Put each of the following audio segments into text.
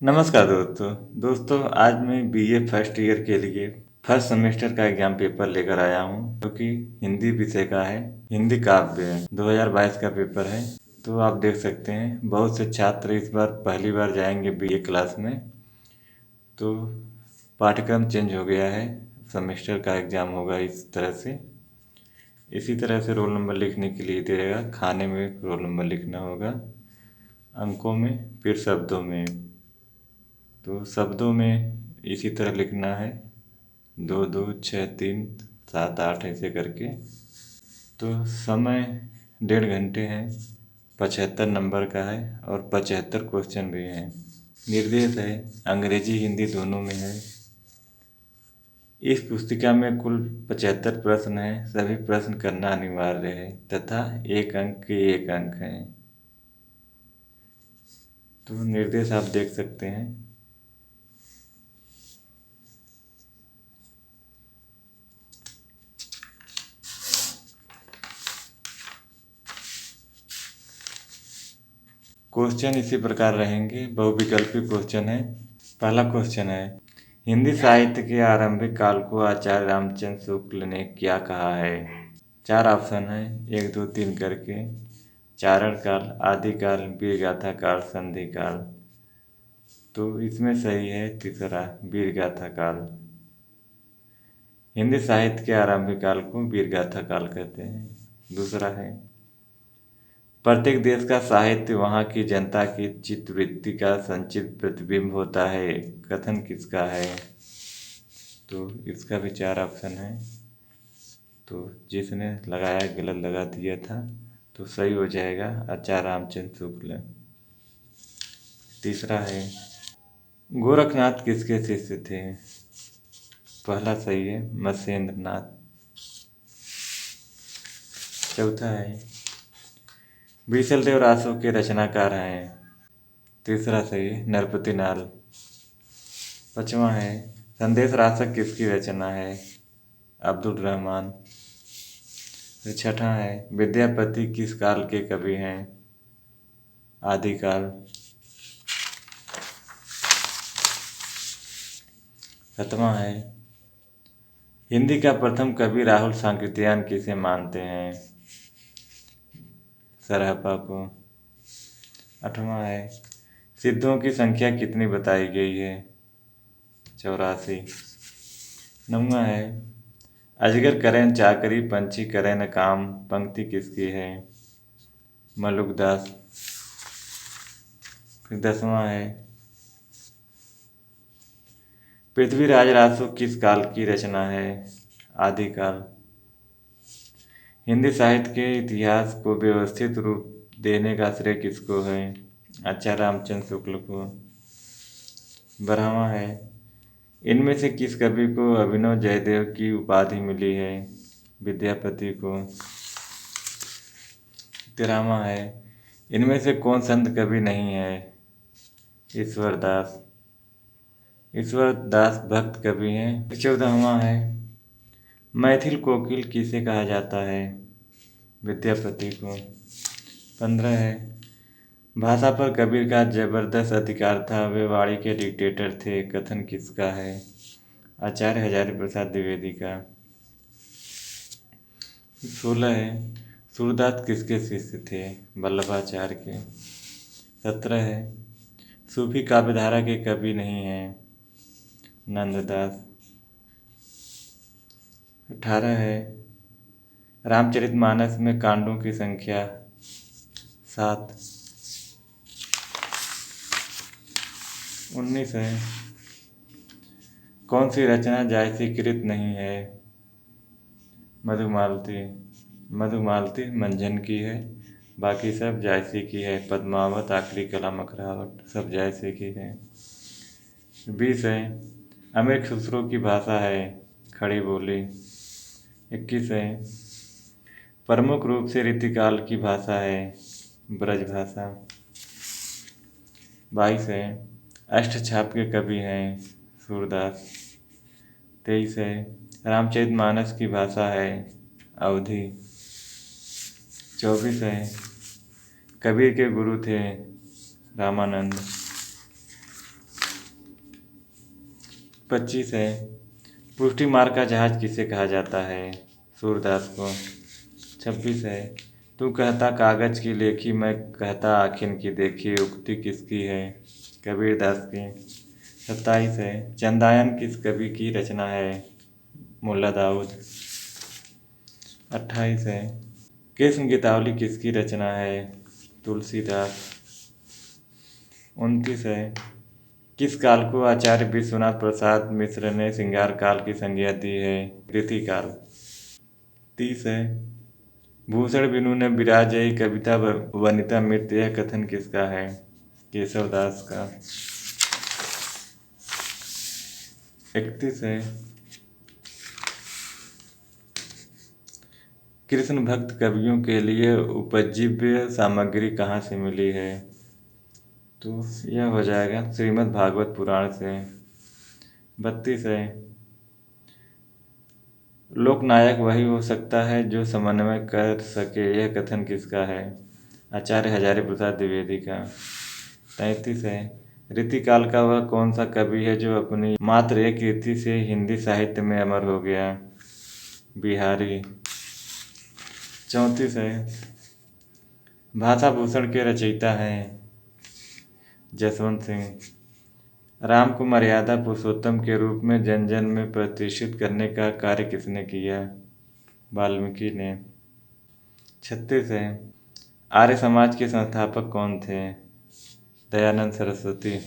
नमस्कार दोस्तों आज मैं बीए फर्स्ट ईयर के लिए फर्स्ट सेमेस्टर का एग्जाम पेपर लेकर आया हूँ जो कि हिंदी विषय का है। हिंदी काव्य है, 2022 का पेपर है। तो आप देख सकते हैं बहुत से छात्र इस बार पहली बार जाएंगे बीए क्लास में। तो पाठ्यक्रम चेंज हो गया है, सेमेस्टर का एग्ज़ाम होगा इस तरह से। इसी तरह से रोल नंबर लिखने के लिए देगा, खाने में रोल नंबर लिखना होगा, अंकों में फिर शब्दों में। तो शब्दों में इसी तरह लिखना है, 2 2 6 3 7 8 ऐसे करके। तो समय 1.5 घंटे है, 75 नंबर का है और 75 क्वेश्चन भी हैं। निर्देश है अंग्रेजी हिंदी दोनों में है। इस पुस्तिका में कुल 75 प्रश्न हैं। सभी प्रश्न करना अनिवार्य है तथा 1 अंक के 1 अंक हैं। तो निर्देश आप देख सकते हैं। क्वेश्चन इसी प्रकार रहेंगे, बहुविकल्पी क्वेश्चन है। पहला क्वेश्चन है, हिंदी साहित्य के आरंभिक काल को आचार्य रामचंद्र शुक्ल ने क्या कहा है? 4 ऑप्शन है, 1 2 3 करके। चारण काल, आदिकाल, वीरगाथा काल, संधि काल। तो इसमें सही है तीसरा, वीरगाथा काल। हिंदी साहित्य के आरंभिक काल को वीरगाथा काल कहते हैं। दूसरा है, प्रत्येक देश का साहित्य वहाँ की जनता की चित्तवृत्ति का संचित प्रतिबिंब होता है। कथन किसका है? तो इसका भी 4 ऑप्शन है। तो जिसने लगाया गलत लगा दिया था, तो सही हो जाएगा आचार्य रामचंद्र शुक्ल। तीसरा है, गोरखनाथ किसके शिष्य थे? पहला सही है, मत्स्येंद्र नाथ। चौथा है, बीसल देव रासो के रचनाकार हैं। तीसरा सही है, नरपति नाल। पाँचवा है, संदेश रासक किसकी रचना है? अब्दुल रहमान। फिर छठा है, विद्यापति किस काल के कवि हैं? आदिकाल। सातवां है, हिंदी का प्रथम कवि राहुल सांकृत्यायन किसे मानते हैं? सरहपा को। आठवां है, सिद्धों की संख्या कितनी बताई गई है? 84। नौवां है, अजगर करे न चाकरी, पंछी करे न काम, पंक्ति किसकी है? मलुकदास। फिर 10वां है, पृथ्वीराज रासो किस काल की रचना है? आदिकाल। हिंदी साहित्य के इतिहास को व्यवस्थित रूप देने का श्रेय किसको है? आचार्य रामचंद्र शुक्ल को। 12वां है, इनमें से किस कवि को अभिनव जयदेव की उपाधि मिली है? विद्यापति को। 13वां है, इनमें से कौन संत कवि नहीं है? ईश्वर दास। ईश्वर दास भक्त कवि हैं। 14वां है, मैथिल कोकिल किसे कहा जाता है? विद्यापति को। 15 है, भाषा पर कबीर का जबरदस्त अधिकार था, वे वाणी के डिक्टेटर थे, कथन किसका है? आचार्य हजारी प्रसाद द्विवेदी का। 16 है, सूरदास किसके शिष्य थे? वल्लभाचार्य के। 17 है, सूफी काव्यधारा के कवि नहीं हैं? नंददास। 18 है, रामचरितमानस में कांडों की संख्या 7। 19 है, कौन सी रचना जायसीकृत नहीं है? मधुमालती। मधुमालती मंझन की है, बाकी सब जायसी की है। पद्मावत, आखिरी कला, मखरावट सब जायसी की है। 20 है, अमीर खुसरो की भाषा है खड़ी बोली। 21 है, प्रमुख रूप से रीतिकाल की भाषा है ब्रज भाषा। 22 है, अष्टछाप के कवि हैं सूरदास। 23 है, रामचरितमानस की भाषा है अवधी। 24 है, कबीर के गुरु थे रामानंद। 25 है, पुष्टि मार्ग का जहाज किसे कहा जाता है? सूरदास को। 26 है, तू कहता कागज की लेखी, मैं कहता आखिन की देखी, उक्ति किसकी है? कबीरदास की। 27 है, चंदायन किस कवि की रचना है? मुल्ला दाऊद। 28 है, कृष्ण गीतावली किसकी रचना है? तुलसीदास। 29 है, किस काल को आचार्य विश्वनाथ प्रसाद मिश्र ने श्रृंगार काल की संज्ञा दी है? रीतिकाल। 30 है, भूषण बिनु ने विराजई, कविता वनिता मृत, यह कथन किसका है? केशवदास का। 31 है, कृष्ण भक्त कवियों के लिए उपजीव्य सामग्री कहाँ से मिली है? तो यह हो जाएगा श्रीमद् भागवत पुराण से। 32 है, लोकनायक वही हो सकता है जो समन्वय कर सके, यह कथन किसका है? आचार्य हजारी प्रसाद द्विवेदी का। 33 है, रीतिकाल का वह कौन सा कवि है जो अपनी मात्र एक कृति से हिंदी साहित्य में अमर हो गया? बिहारी। 34 है, भाषा भूषण के रचयिता हैं जसवंत सिंह। राम को मर्यादा पुरुषोत्तम के रूप में जन जन में प्रतिष्ठित करने का कार्य किसने किया? वाल्मीकि ने। 36 है, आर्य समाज के संस्थापक कौन थे? दयानंद सरस्वती।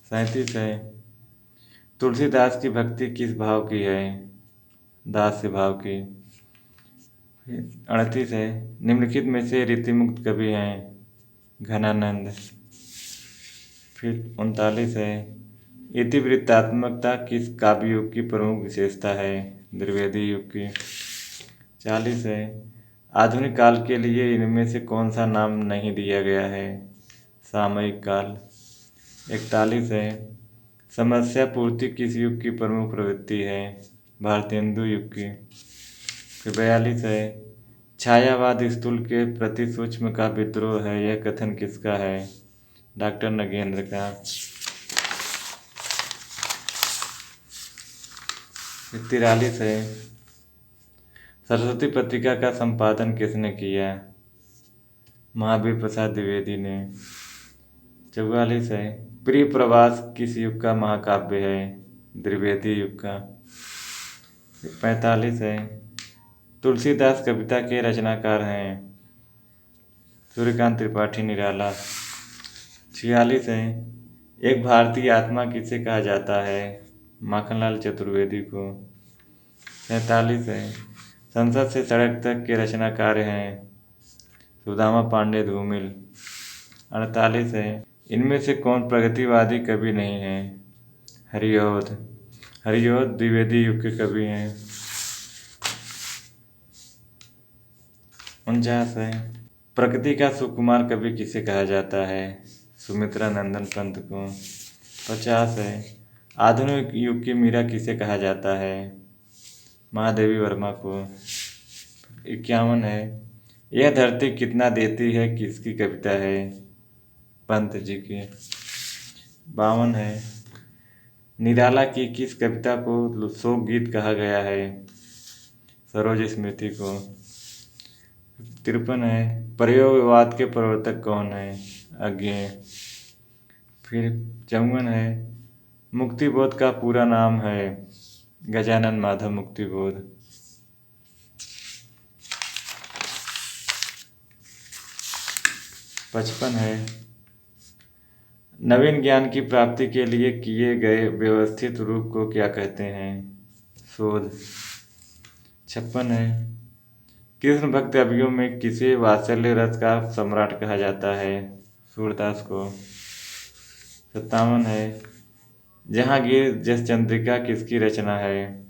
37 है, तुलसीदास की भक्ति किस भाव की है? दास्य भाव की। 38 है, निम्नलिखित में से रीतिमुक्त कवि हैं? घनानंद। फिर 39 है, इतिवृत्तात्मकता किस काव्य युग की प्रमुख विशेषता है? द्विवेदी युग की। 40 है, आधुनिक काल के लिए इनमें से कौन सा नाम नहीं दिया गया है? सामयिक काल। 41 है, समस्या पूर्ति किस युग की प्रमुख प्रवृत्ति है? भारतेंदु युग की। फिर 42 है, छायावाद स्थूल के प्रति सूक्ष्म का विद्रोह है, यह कथन किसका है? डॉक्टर नगेंद्र का। 43 है, सरस्वती पत्रिका का संपादन किसने किया? महावीर प्रसाद द्विवेदी ने। 44 है, प्रिय प्रवास किस युग का महाकाव्य है? द्विवेदी युग का। 45 है, तुलसीदास कविता के रचनाकार हैं? सूर्यकांत त्रिपाठी निराला। 46 है, एक भारतीय आत्मा किसे कहा जाता है? माखनलाल चतुर्वेदी को। 47 है, संसद से सड़क तक के रचनाकार हैं? सुदामा पांडे धूमिल। 48 है, इनमें से कौन प्रगतिवादी कवि नहीं है? हरिऔध। हरिऔध द्विवेदी युग के कवि हैं। 49 है, प्रकृति का सुकुमार कवि किसे कहा जाता है? सुमित्रा नंदन पंत को। 50 है, आधुनिक युग की मीरा किसे कहा जाता है? महादेवी वर्मा को। 51 है, यह धरती कितना देती है किसकी कविता है? पंत जी की। 52 है, निराला की किस कविता को शोक गीत कहा गया है? सरोज स्मृति को। 53 है, प्रयोगवाद के प्रवर्तक कौन है? अज्ञेय। फिर 54 है, मुक्तिबोध का पूरा नाम है? गजानन माधव मुक्तिबोध। 55 है, नवीन ज्ञान की प्राप्ति के लिए किए गए व्यवस्थित रूप को क्या कहते हैं? शोध। 56 है, कृष्ण भक्त कवियों में किसे वात्सल्य रस का सम्राट कहा जाता है? सूरदास को। 57 है, जहांगीर जस चंद्रिका किसकी रचना है?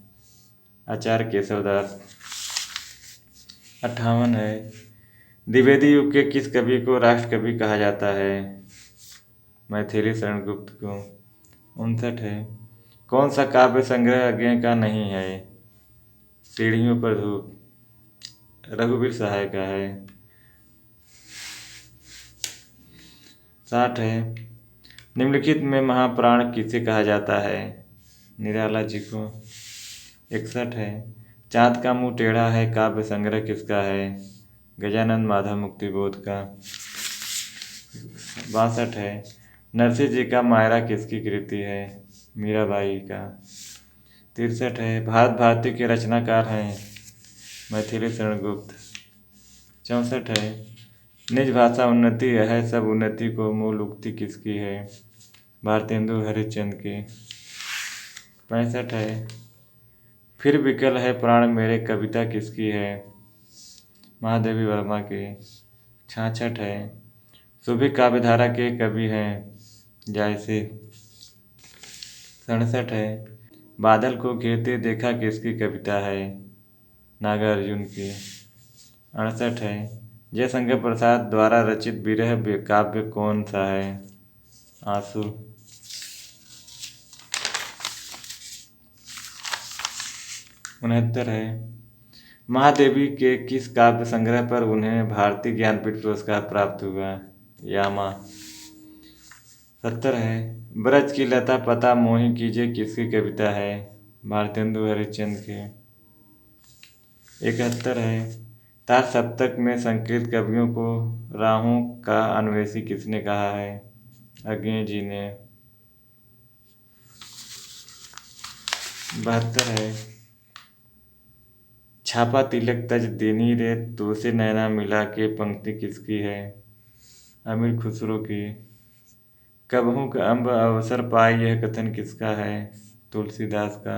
आचार्य केशवदास। 58 है, द्विवेदी युग के किस कवि को राष्ट्र कवि कहा जाता है? मैथिली शरण गुप्त को। 59 है, कौन सा काव्य संग्रह अज्ञेय का नहीं है? सीढ़ियों पर धूप रघुवीर सहाय का है। 60 है, निम्नलिखित में महाप्राण किसे कहा जाता है? निराला जी को। 61 है चाँद का मुँह टेढ़ा है काव्य संग्रह किसका है? गजानन माधव मुक्तिबोध का। 62 है नरसिंह जी का मायरा किसकी कृति है? मीराबाई का। 63 है भारत भारती के रचनाकार हैं मैथिली शरण गुप्त। 64 है निज भाषा उन्नति है सब उन्नति को मूल उक्ति किसकी है? भारतेंदु हरिश्चंद्र की। 65 है फिर विकल है प्राण मेरे कविता किसकी है? महादेवी वर्मा की। 66 है सुभी काव्यधारा के कवि हैं जायसी। 67 है बादल को घेरते देखा किसकी कविता है? नागार्जुन की। 68 है जयशंकर प्रसाद द्वारा रचित विरह काव्य कौन सा है? आंसू। 69 है महादेवी के किस काव्य संग्रह पर उन्हें भारतीय ज्ञानपीठ पुरस्कार प्राप्त हुआ? यामा। 70 है ब्रज की लता पता मोहि कीजिए किसकी कविता है? भारतेंदु हरिश्चंद्र की। 71 है तार सप्तक में संस्कृत कवियों को राहों का अन्वेषी किसने कहा है? अज्ञे जी ने। 72 है छापा तिलक तज देनी रे तो से नैना मिला के पंक्ति किसकी है? अमीर खुसरो की। कबहू का अम्ब अवसर पाए यह कथन किसका है? तुलसीदास का।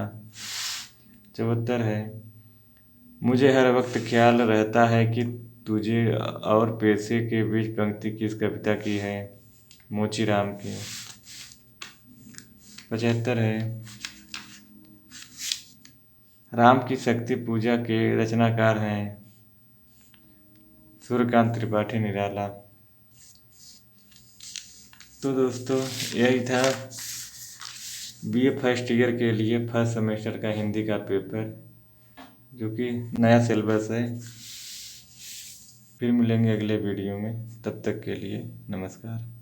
74 है मुझे हर वक्त ख्याल रहता है कि तुझे और पैसे के बीच पंक्ति किस कविता की है? मोचीराम की। 75 है राम की शक्ति पूजा के रचनाकार हैं सूर्यकांत त्रिपाठी निराला। तो दोस्तों यही था बीए फर्स्ट ईयर के लिए फर्स्ट सेमेस्टर का हिंदी का पेपर, जो कि नया सिलेबस है। फिर मिलेंगे अगले वीडियो में, तब तक के लिए नमस्कार।